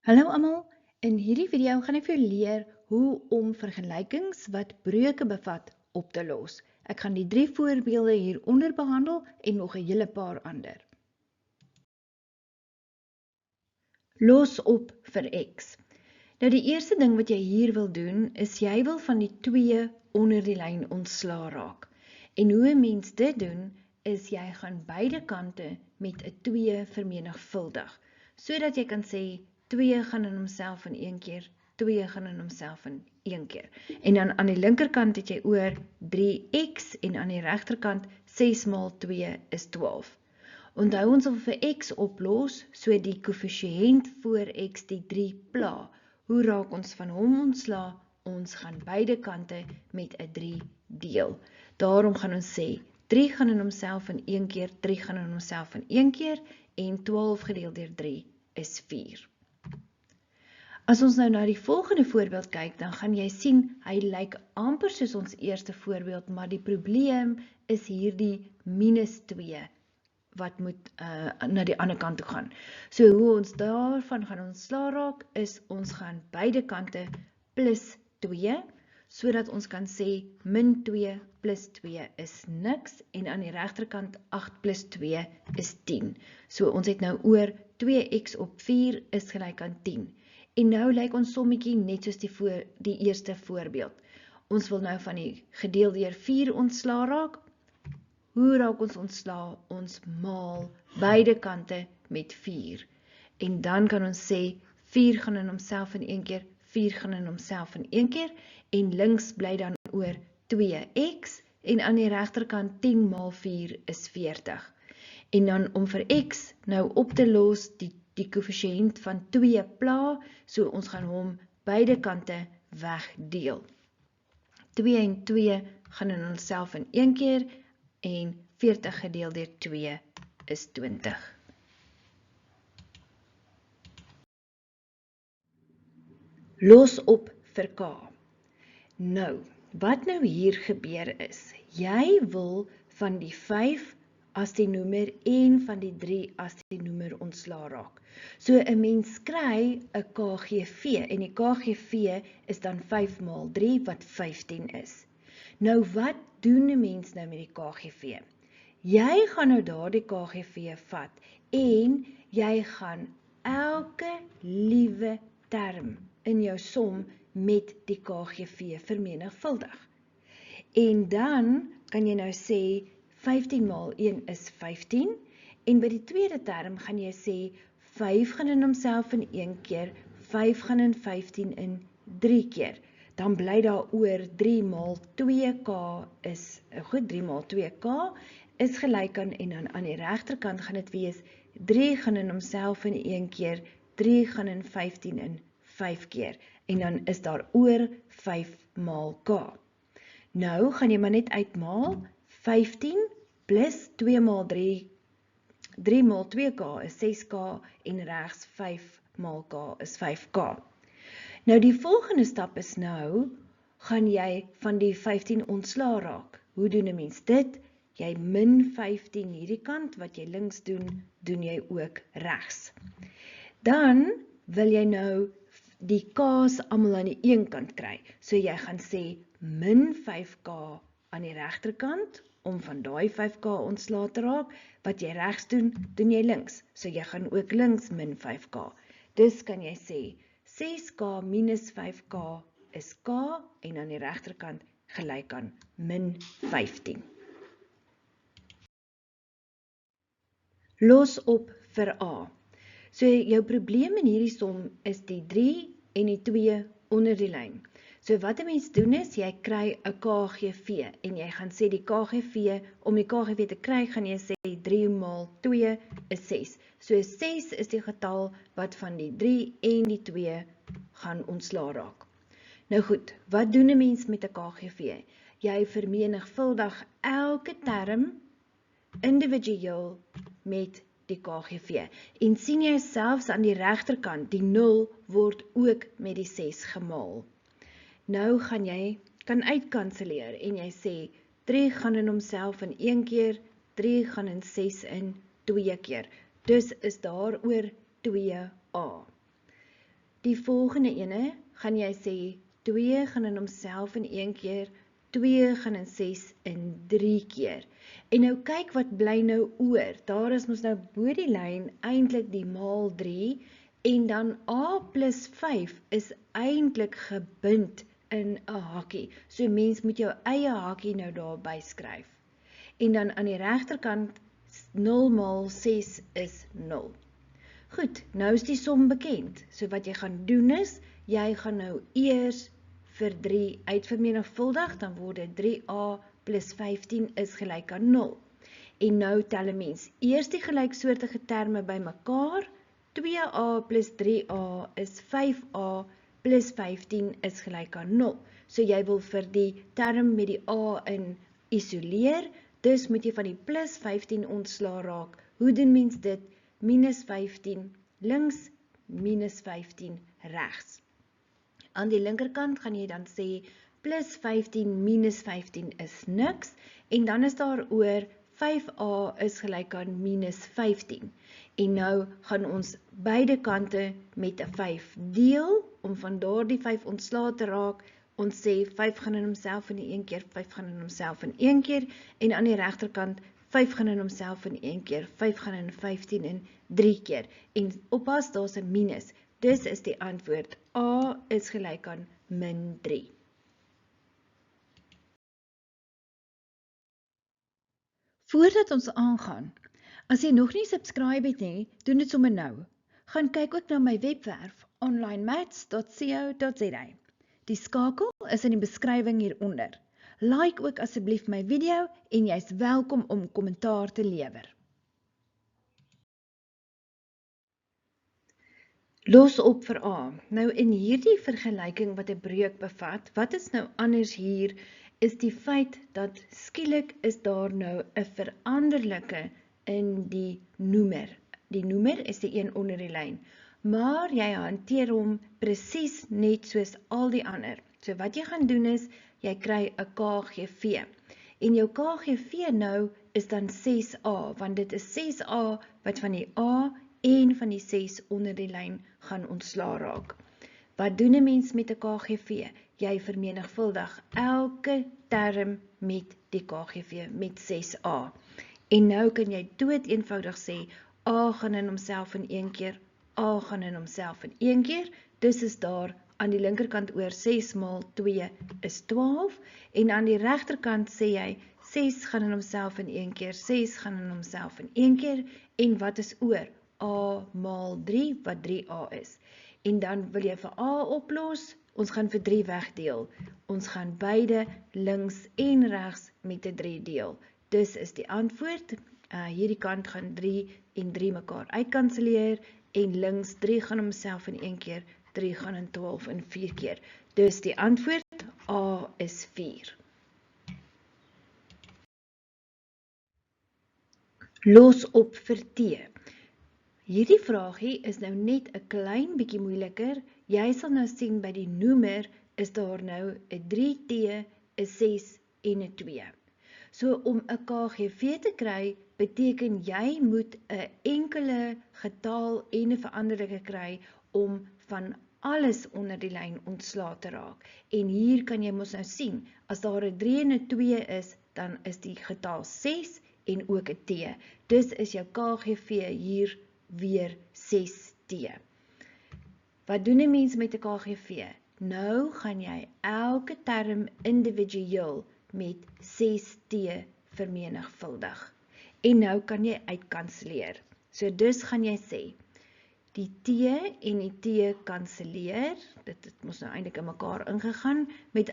Hallo almal, in hierdie video gaan ek vir julle leer hoe om vergelykings wat breuke bevat op te los. Ek gaan die 3 voorbeelde hieronder behandel en nog 'n hele paar ander. Los op vir x. Nou die eerste ding wat jy hier wil doen, is jy wil van die 2 onder die lyn ontslaa raak. En hoe 'n mens dit doen, is jy gaan beide kante met 'n 2 vermenigvuldig, sodat jy kan sê 2 gaan in homself in 1 keer, 2 gaan in homself in 1 keer. En dan aan die linkerkant het jy oor 3x en aan die regterkant 6 maal 2 is 12. Onthou ons wil vir x oplos, so die koëffisiënt voor x die 3 pla. Hoe raak ons van hom ontslaa? Ons gaan beide kante met 'n 3 deel. Daarom gaan ons sê 3 gaan in homself in 1 keer, 3 gaan in homself in 1 keer en 12 gedeel deur 3 is 4. As ons nou na die volgende voorbeeld kyk, dan gaan jy sien, hy lyk amper soos ons eerste voorbeeld, maar die probleem is hierdie minus 2, wat moet na die ander kant toe gaan. So hoe ons daarvan gaan ontslaa raak, is ons gaan beide kante plus 2, sodat ons kan sê min 2 plus 2 is niks, en aan die regterkant 8 plus 2 is 10. So ons het nou oor 2x op 4 is gelyk aan 10. En nou lyk ons sommetjie net soos die eerste voorbeeld. Ons wil nou van die gedeel deur 4 ontslaa raak. Hoe raak ons ontslaa? Ons maal beide kante met 4. En dan kan ons sê 4 gaan in homself in 1 keer, 4 gaan in homself in 1 keer, en links bly dan oor 2x, en aan die regterkant 10 maal 4 is 40. En dan om vir x nou op te los, die koëffisiënt van 2 pla, so ons gaan hom beide kante wegdeel. 2 en 2 gaan in homself in 1 keer, en 40 gedeel deur 2 is 20. Los op vir k. Nou, wat nou hier gebeur is, jy wil van die 5 as die noemer en van die 3 as die noemer ontslaa raak. So 'n mens kry 'n KGV, en die KGV is dan 5 maal 3 wat 15 is. Nou wat doen 'n mens nou met die KGV? Jy gaan nou daardie KGV vat en jy gaan elke liewe term in jou som met die KGV vermenigvuldig. En dan kan jy nou sê 15 maal 1 is 15, en by die tweede term gaan jy sê 5 gaan in homself in 1 keer, 5 gaan in 15 in 3 keer. Dan bly daar oor 3 maal 2k is, goed, 3 maal 2k is gelyk aan, en dan aan die regterkant gaan dit wees 3 gaan in homself in 1 keer, 3 gaan in 15 in 5 keer, en dan is daar oor 5 maal k. Nou gaan jy maar net uitmaal, 15 plus 2 maal 3, 3 maal 2k is 6k, en regs 5 maal k is 5k. Nou die volgende stap is nou, gaan jy van die 15 ontslaa raak. Hoe doen 'n mens dit? Jy min 15 hierdie kant, wat jy links doen, doen jy ook regs. Dan wil jy nou die k's almal aan die een kant kry. So jy gaan sê min 5k aan die regterkant, om van daai 5k ontslae te raak. Wat jy regs doen, doen jy links. So jy gaan ook links min 5k. Dus kan jy sê 6k minus 5k is k, en aan die regterkant gelyk aan min 15. Los op vir a. So jou probleem in hierdie som is die 3 en die 2 onder die lyn. So wat 'n mens doen is, jy kry 'n KGV, en jy gaan sê die KGV, om die KGV te kry, gaan jy sê 3 maal 2 is 6. So 6 is die getal wat van die 3 en die 2 gaan ontslaa raak. Nou goed, wat doen 'n mens met 'n KGV? Jy vermenigvuldig elke term individueel met die KGV. En sien jy selfs aan die regterkant, die 0 word ook met die 6 gemaal. Nou gaan jy kan uitkanseleer, en jy sê 3 gaan in homself in 1 keer, 3 gaan in 6 in 2 keer. Dus is daar oor 2a. Die volgende ene, gaan jy sê 2 gaan in homself in 1 keer, 2 gaan in 6 in 3 keer. En nou kyk wat bly nou oor. Daar is mos nou bo die lyn eintlik die maal 3 en dan a plus 5 is eintlik gebind in 'n hakkie. So mens moet jou eie hakkie nou daarby skryf. En dan aan die regterkant 0 maal 6 is 0. Goed, nou is die som bekend. So wat jy gaan doen is, jy gaan nou eers vir 3 uitvermenigvuldig, dan word dit 3a plus 15 is gelyk aan 0. En nou tel 'n mens eers die gelyksoortige terme bymekaar. 2a plus 3a is 5a plus 15 is gelyk aan 0. So jy wil vir die term met die a in isoleer, dus moet jy van die plus 15 ontslaa raak. Hoe doen mens dit? Minus 15 links, minus 15 regs. Aan die linkerkant gaan jy dan sê, plus 15 minus 15 is niks, en dan is daar oor 5a is gelyk aan minus 15. En nou gaan ons beide kante met 'n 5 deel, om van daardie 5 ontslae te raak. Ons sê 5 gaan in homself in 1 keer, 5 gaan in homself in 1 keer, en aan die regterkant 5 gaan in homself in 1 keer, 5 gaan in 15 in 3 keer. En oppas, daar's 'n minus. Dus is die antwoord A is gelyk aan min 3. Voordat ons aangaan, as jy nog nie subscribe het nie, doen dit sommer nou. Gaan kyk ook na my webwerf onlinemaths.co.za. Die skakel is in die beskrywing hieronder. Like ook asseblief my video en jy's welkom om kommentaar te lewer. Los op vir A. Nou in hierdie vergelyking wat 'n breuk bevat, wat is nou anders hier, is die feit dat skielik is daar nou 'n veranderlike in die noemer. Die noemer is die een onder die lyn, maar jy hanteer hom presies net soos al die ander. So wat jy gaan doen is, jy kry 'n KGV. En jou KGV nou is dan 6a, want dit is 6a wat van die A en van die 6 onder die lyn gaan ontslaa raak. Wat doen 'n mens met 'n KGV? Jy vermenigvuldig elke term met die KGV, met 6a. En nou kan jy dood eenvoudig sê, A gaan in homself in 1 keer, A gaan in homself in 1 keer, dus is daar aan die linkerkant oor 6 maal 2 is 12, en aan die regterkant sê jy, 6 gaan in homself in 1 keer, 6 gaan in homself in 1 keer, en wat is oor? A maal 3, wat 3a is. En dan wil jy vir A oplos, ons gaan vir 3 wegdeel. Ons gaan beide links en regs met 'n 3 deel. Dus is die antwoord, hierdie kant gaan 3 en 3 mekaar uitkanseleer, en links 3 gaan homself in 1 keer, 3 gaan in 12 in 4 keer. Dus die antwoord, A is 4. Los op vir T. Hierdie vraagie is nou net 'n klein bietjie moeiliker. Jy sal nou sien by die noemer is daar nou 'n 3T, 'n 6 en 'n 2. So om 'n KGV te kry, beteken jy moet 'n enkele getal en 'n veranderlike kry om van alles onder die lyn ontslae te raak. En hier kan jy mos nou sien, as daar 'n 3 en 'n 2 is, dan is die getal 6 en ook 'n T. Dus is jou KGV hier weer 6T. Wat doen 'n mens met 'n KGV? Nou gaan jy elke term individueel met 6T vermenigvuldig. En nou kan jy uitkanseleer. So dus gaan jy sê, die T en die T kanseleer, dit het mos nou eintlik in mekaar ingegaan,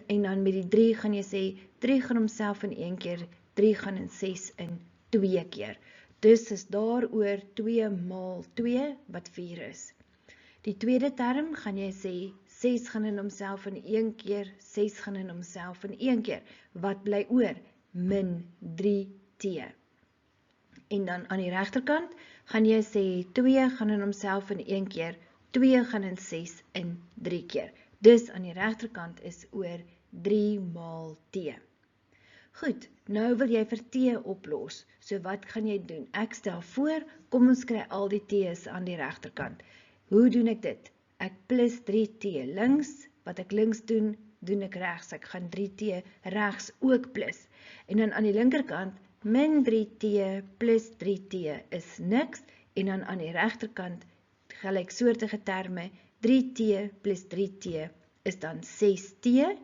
en dan met die 3 gaan jy sê, 3 gaan homself in 1 keer, 3 gaan in 6 in 2 keer. Dus is daar oor 2 maal 2, wat 4 is. Die tweede term gaan jy sê, 6 gaan in homself in 1 keer, 6 gaan in homself in 1 keer. Wat bly oor? Min 3T. En dan aan die regterkant gaan jy sê, 2 gaan in homself in 1 keer, 2 gaan in 6 in 3 keer. Dus aan die regterkant is oor 3 maal T. Goed, nou wil jy vir T oplos. So wat gaan jy doen? Ek stel voor, kom ons kry al die T's aan die regterkant. Hoe doen ek dit? ek plus 3t links, wat ek links doen, doen ek regs. Ek gaan 3t regs ook plus. En dan aan die linkerkant, min 3t plus 3t is niks, en dan aan die regterkant, gelyksoortige terme, 3t plus 3t is dan 6t,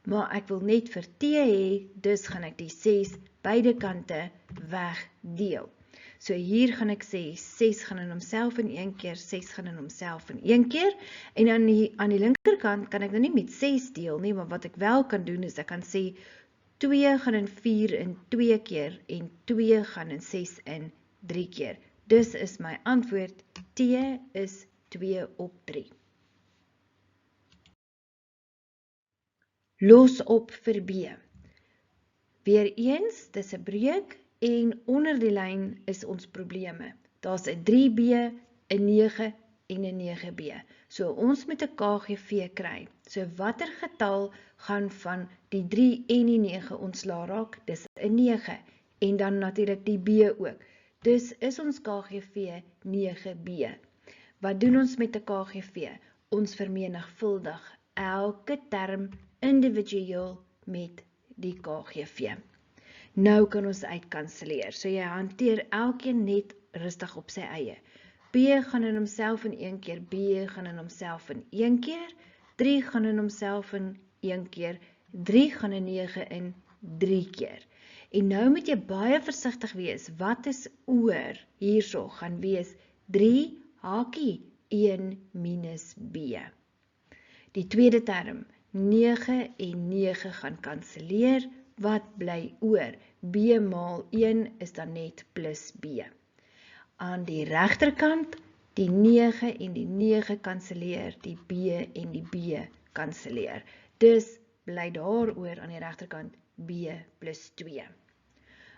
maar ek wil net vir t hê, dus gaan ek die 6 beide kante wegdeel. So hier gaan ek sê, 6 gaan in homself in een keer, 6 gaan in homself in een keer, en aan die linkerkant kan ek nou nie met 6 deel nie, maar wat ek wel kan doen is, ek kan sê, 2 gaan in 4 in 2 keer, en 2 gaan in 6 in 3 keer. Dus is my antwoord, t is 2 op 3. Los op vir B. Weereens, dis 'n breek, en onder die lyn is ons probleme. Daar's 'n 3b, 'n 9 en 'n 9b. So ons moet 'n KGV kry. So watter getal gaan van die 3 en die 9 ontslaa raak? Dis 'n 9. En dan natuurlik die b ook. Dus is ons KGV 9b. Wat doen ons met 'n KGV? Ons vermenigvuldig elke term individueel met die KGV. Nou kan ons uitkanselleer. So jy hanteer elkeen net rustig op sy eie. B gaan in homself in een keer, B gaan in homself in een keer, 3 gaan in homself in een keer, 3 gaan in 9 in 3 keer. En nou moet jy baie versigtig wees, wat is oor hierso gaan wees 3 hakie 1 minus B. Die tweede term, 9 en 9 gaan kanselleer, wat bly oor? B maal 1 is dan net plus B. Aan die regterkant, die 9 en die 9 kanselleer, die B en die B kanselleer. Dus bly daar oor aan die regterkant B plus 2.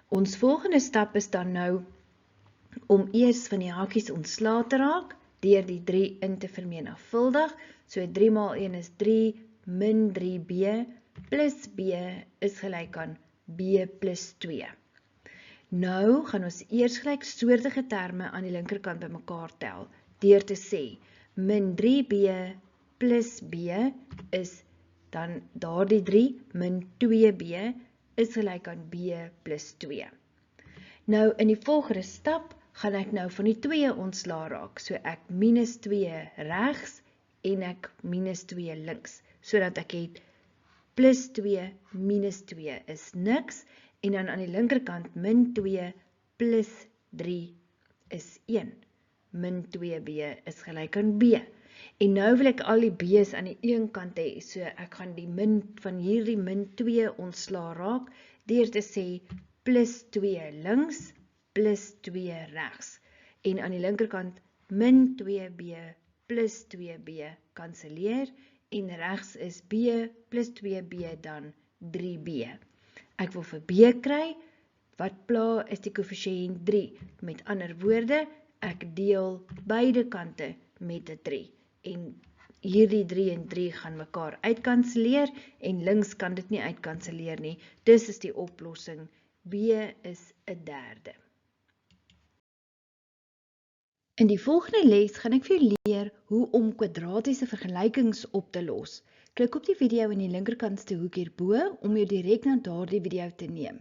Ons volgende stap is dan nou om eers van die hakies ontslae te raak, deur die 3 in te vermenigvuldig. So 3 maal 1 is 3, min 3b, plus b is gelyk aan b plus 2. Nou gaan ons eers gelyksoortige terme aan die linkerkant bymekaar tel, deur te sê, min 3b plus b is dan daardie 3, min 2b is gelyk aan b plus 2. Nou in die volgende stap gaan ek nou van die 2 ontslaa raak, so ek minus 2 regs en ek minus 2 links, sodat ek het plus 2 minus 2 is niks, en dan aan die linkerkant min 2 plus 3 is 1. Min 2b is gelyk aan b. En nou wil ek al die b's aan die een kant hê, so ek gaan die min van hierdie min 2 ontslaa raak, deur te sê plus 2 links, plus 2 regs. En aan die linkerkant min 2b plus 2b kanselleer, en regs is b plus 2b dan 3b. Ek wil vir b kry, wat pla is die koëffisiënt 3. Met ander woorde, ek deel beide kante met 'n 3. En hierdie 3 en 3 gaan mekaar uitkanselleer, en links kan dit nie uitkanselleer nie. Dus is die oplossing b is 'n derde. In die volgende les gaan ek vir jou leer hoe om kwadratiese vergelykings op te los. Klik op die video in die linkerkantste hoek hierbo om jou direk na daardie video te neem.